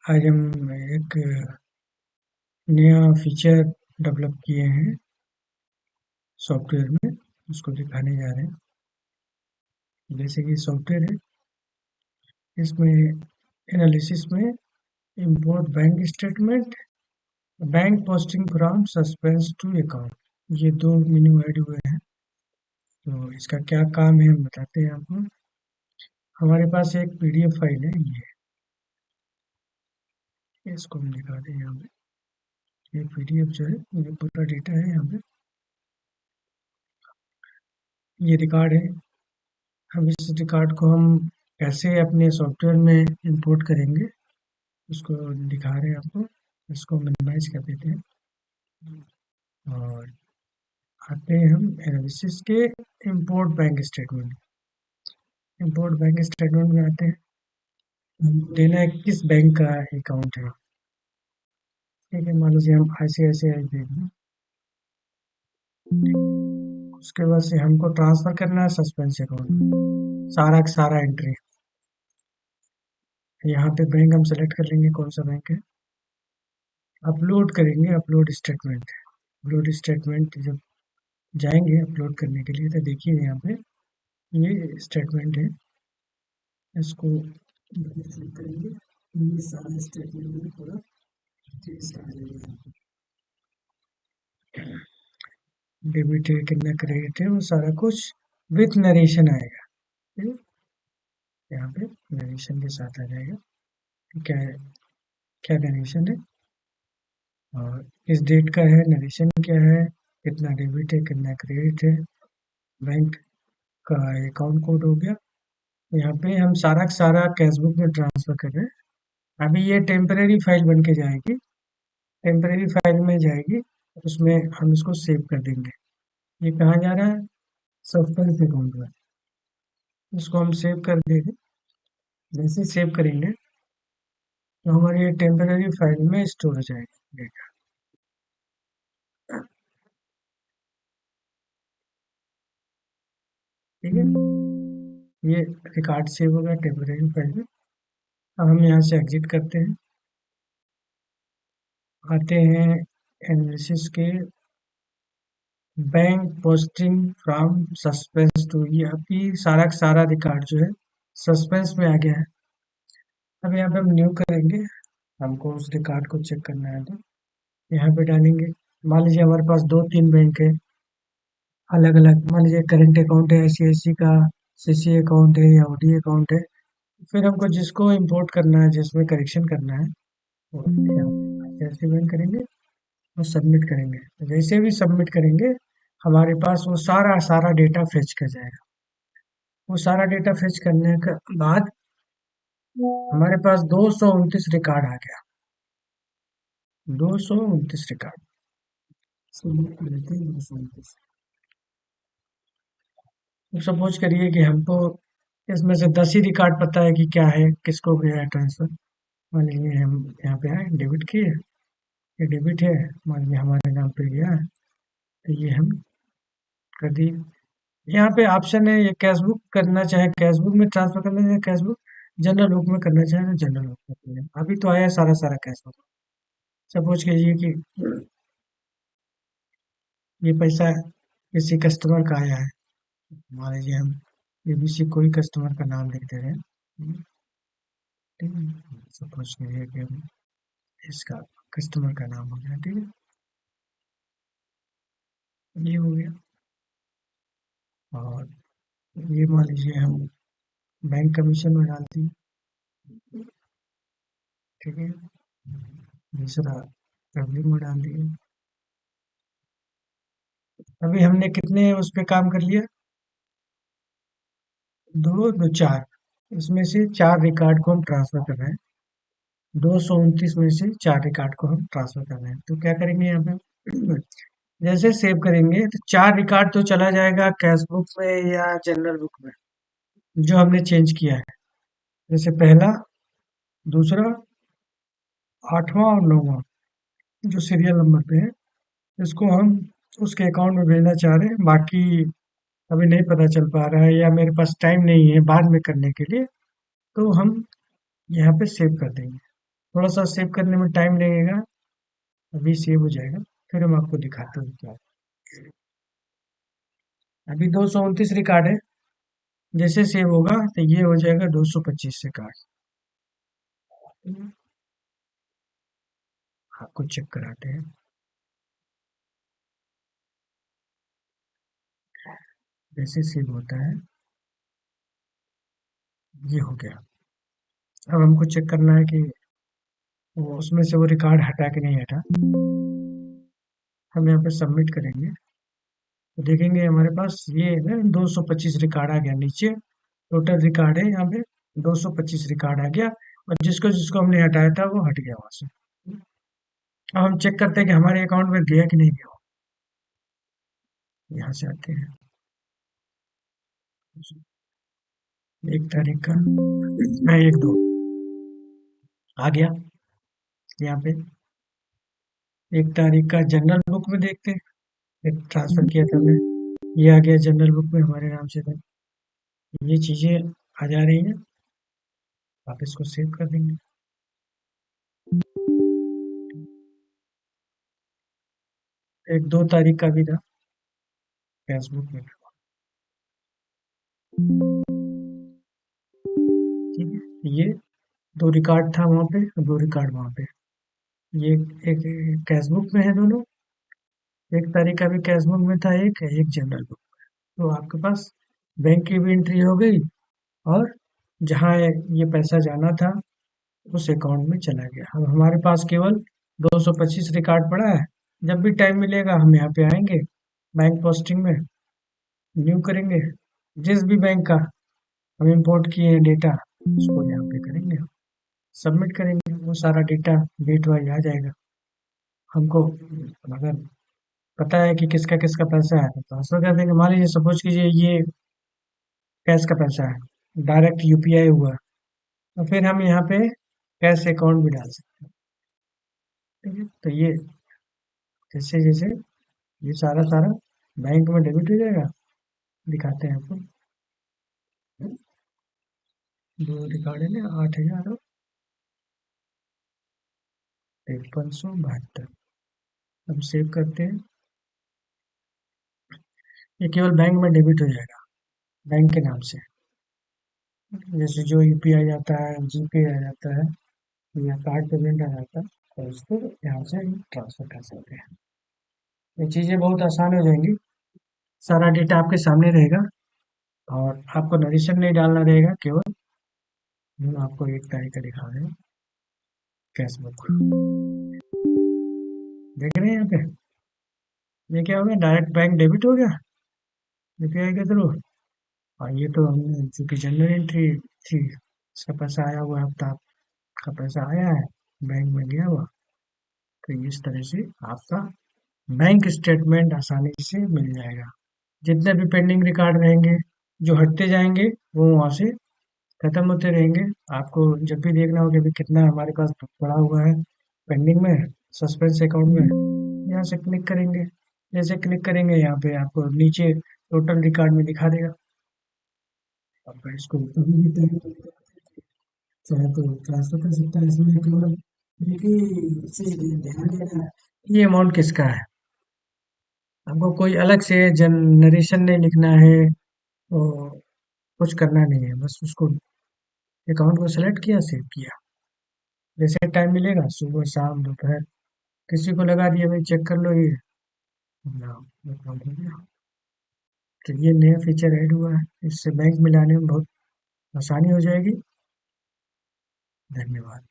आज हम एक नया फीचर डेवलप किए हैं सॉफ्टवेयर में, उसको दिखाने जा रहे हैं। जैसे कि सॉफ्टवेयर है, इसमें एनालिसिस में import bank statement, bank posting from suspense to account, ये दो मेन्यू ऐड हुए हैं। तो इसका क्या काम है हम बताते हैं आपको। हमारे पास एक पीडीएफ फाइल है, ये इसको हम दिखाते हैं यहाँ पे। ये पीडीएफ जो है, ये पूरा डेटा है यहाँ पे, ये रिकॉर्ड है। अब इस रिकॉर्ड को हम कैसे अपने सॉफ्टवेयर में इंपोर्ट करेंगे, उसको दिखा रहे हैं आपको। इसको मिनिमाइज कर देते हैं और आते हैं हम एनालिसिस के import bank statement. Import bank statement में आते हैं, देना है किस बैंक का अकाउंट है। ठीक है, मान लीजिए हम ICICI बैंक में, उसके बाद से हमको ट्रांसफर करना है सस्पेंस अकाउंट में, सारा का सारा एंट्री। यहाँ पे बैंक हम सेलेक्ट कर लेंगे कौन सा बैंक है, अपलोड करेंगे, अपलोड स्टेटमेंट। अपलोड स्टेटमेंट जब जाएंगे अपलोड करने के लिए, तो देखिए यहाँ पे ये स्टेटमेंट है, इसको क्लिक करेंगे, ये सारा स्टेटमेंट में पूरा टेक्स्ट आ जाएगा। डेबिट है कितना, क्रेडिट है, वो सारा कुछ विथ नरेशन आएगा। ठीक है? यहाँ पे नरेशन के साथ आ जाएगा कि क्या है, क्या नरेशन है और किस डेट का है, नरेशन क्या है, कितना डेबिट है कितना क्रेडिट है, बैंक का अकाउंट कोड हो गया। यहाँ पे हम सारा का सारा कैशबुक में ट्रांसफर कर रहे हैं। अभी ये टेम्परेरी फाइल बन के जाएगी, टेम्परेरी फाइल में जाएगी, उसमें हम इसको सेव कर देंगे। ये कहाँ जा रहा है, सस्पेंस अकाउंट में, इसको हम सेव कर देंगे। जैसे सेव करेंगे तो हमारी ये टेम्परेरी फाइल में स्टोर हो जाएगी डेटा। ठीक है, ये रिकॉर्ड सेव होगा टेम्परेरी फाइल में। अब हम यहाँ से एग्जिट करते हैं, आते हैं एनालिसिस के bank posting from suspense to, ये अभी सारा का सारा रिकॉर्ड जो है सस्पेंस में आ गया है। अब यहाँ पे हम न्यू करेंगे, हमको उस रिकॉर्ड को चेक करना है तो यहाँ पे डालेंगे। मान लीजिए हमारे पास दो तीन बैंक है अलग अलग, मान लीजिए करंट अकाउंट है ICICI का, CC अकाउंट है या OD अकाउंट है। फिर हमको जिसको इंपोर्ट करना है, जिसमें करेक्शन करना है, वो यहाँ पे जैसे बैंक करेंगे और सबमिट करेंगे। तो जैसे भी सबमिट करेंगे हमारे पास वो सारा सारा डेटा फेच कर जाएगा। वो सारा डेटा फेच करने के बाद हमारे पास 229 रिकॉर्ड आ गया, 229 रिकॉर्ड। सबमिट कर देते हैं 229। सपोज करिए कि हमको इसमें से 10 ही रिकॉर्ड पता है कि क्या है, किसको गया है ट्रांसफर। मान लीजिए हम यहाँ पे आए, डेबिट किए, ये डेबिट है, मान लीजिए हमारे नाम पे गया है, तो ये हम कर दिए। यहाँ पे ऑप्शन है, ये कैशबुक करना चाहे कैशबुक में ट्रांसफर करना चाहे कैशबुक, जनरल बुक में करना चाहे तो जनरल बुक में कर लें। अभी तो आया सारा सारा कैशबुक। सपोज कीजिए कि ये पैसा किसी कस्टमर का आया है, मान लीजिए हम ABC कोई कस्टमर का नाम लिख दे रहे हैं। ठीक है, सपोज कीजिए कि हम इसका कस्टमर का नाम हो गया। ठीक है, ये हो गया। और ये मान लीजिए हम बैंक कमीशन में डाल दिए। ठीक है, दूसरा ट्रेवलिंग में डाल दिए। अभी हमने कितने उस पे काम कर लिया, दो दो चार, इसमें से चार रिकॉर्ड को हम ट्रांसफर कर रहे हैं। 229 में से चार रिकॉर्ड को हम ट्रांसफर कर रहे हैं। तो क्या करेंगे यहाँ पे, जैसे सेव करेंगे तो चार रिकॉर्ड तो चला जाएगा कैश बुक में या जनरल बुक में, जो हमने चेंज किया है। जैसे पहला, दूसरा, आठवां और नौवां, जो सीरियल नंबर पे है, इसको हम उसके अकाउंट में भेजना चाह रहे हैं। बाकी अभी नहीं पता चल पा रहा है या मेरे पास टाइम नहीं है बाद में करने के लिए, तो हम यहाँ पे सेव कर देंगे। थोड़ा सा सेव करने में टाइम लगेगा, अभी सेव हो जाएगा, फिर हम आपको दिखाते हैं क्या है। अभी 229 रिकॉर्ड है, जैसे सेव होगा तो ये हो जाएगा 225 रिकॉर्ड। आपको चेक कराते हैं। जैसे सेव होता है, ये हो गया। अब हमको चेक करना है कि वो उसमें से वो रिकॉर्ड हटा कि नहीं हटा। हम यहाँ पे सबमिट करेंगे तो देखेंगे हमारे पास ये है ना 225 रिकॉर्ड आ गया नीचे। टोटल रिकॉर्ड है यहाँ पे 225 रिकॉर्ड आ गया, और जिसको जिसको हमने हटाया था वो हट गया वहां से। अब हम चेक करते हैं कि हमारे अकाउंट में गया कि नहीं गया। यहाँ से आते हैं, 1 तारीख का, 1/2 आ गया यहाँ पे। 1 तारीख का जनरल बुक में देखते हैं, ट्रांसफर किया था हमने, ये आ गया जनरल बुक में हमारे नाम से था। ये चीजें आ जा रही हैं, आप इसको सेव कर देंगे। 2 तारीख का भी था फेसबुक में। ठीक है, ये 2 रिकॉर्ड था वहाँ पे, 2 रिकॉर्ड वहाँ पे। ये एक कैशबुक में है दोनों। 1 तारीख का भी कैशबुक में था, एक एक जनरल बुक। तो आपके पास बैंक की भी एंट्री हो गई, और जहाँ ये पैसा जाना था उस अकाउंट में चला गया। अब हमारे पास केवल 225 रिकॉर्ड पड़ा है। जब भी टाइम मिलेगा हम यहाँ पे आएंगे, बैंक पोस्टिंग में न्यू करेंगे, जिस भी बैंक का हम इंपोर्ट किए हैं डेटा उसको यहाँ पे करेंगे, सबमिट करेंगे, वो सारा डेटा डेट वाइज आ जाएगा। हमको अगर पता है कि किसका किसका पैसा है तो ट्रांसफर कर देंगे। मान लीजिए सपोज कीजिए ये कैश का पैसा है, डायरेक्ट यूपीआई हुआ, तो फिर हम यहाँ पे कैश अकाउंट भी डाल सकते हैं। ठीक है, तो ये जैसे जैसे ये सारा सारा बैंक में डेबिट हो जाएगा। दिखाते हैं आपको, 2 रिकॉर्ड है ना, 8,5372। हम सेव करते हैं, ये केवल बैंक में डेबिट हो जाएगा, बैंक के नाम से। जैसे जो यूपीआई आता है, जीपे आ जाता है, या कार्ड पेमेंट आ जाता है, तो उसको यहाँ से ट्रांसफर कर सकते हैं। ये चीज़ें बहुत आसान हो जाएंगी, सारा डेटा आपके सामने रहेगा, और आपको नरेशन नहीं डालना रहेगा, केवल हम आपको 1 तारीख का दिखा रहे हैं कैश बुक। देख रहे हैं यहाँ पे, ये क्या हो गया, डायरेक्ट बैंक डेबिट हो गया यूपीआई के थ्रू। और ये तो हमने चूंकि जनरल एंट्री थी, इसका पैसा आया हुआ है, हफ्ता का पैसा आया है, बैंक में गया हुआ। तो इस तरह से आपका बैंक स्टेटमेंट आसानी से मिल जाएगा। जितने भी पेंडिंग रिकॉर्ड रहेंगे, जो हटते जाएंगे, वो वहाँ से खत्म होते रहेंगे। आपको जब भी देखना हो कि अभी कितना हमारे पास पड़ा हुआ है पेंडिंग में, सस्पेंस अकाउंट में, यहाँ से क्लिक करेंगे। जैसे क्लिक करेंगे यहाँ पे आपको नीचे टोटल रिकॉर्ड में दिखा देगा। अब इसको कभी भी चाहे तो ट्रांसफर कर सकता है। इसमें केवल एक ही चीज ध्यान देना है, ये अमाउंट किसका है। हमको कोई अलग से जनरेशन नहीं लिखना है, और कुछ करना नहीं है, बस उसको अकाउंट को सेलेक्ट किया, सेव किया। जैसे टाइम मिलेगा सुबह शाम दोपहर, किसी को लगा दिया भाई चेक कर लो ये, अपना अकाउंट हो गया। तो ये नया फीचर ऐड हुआ है, इससे बैंक मिलाने में बहुत आसानी हो जाएगी। धन्यवाद।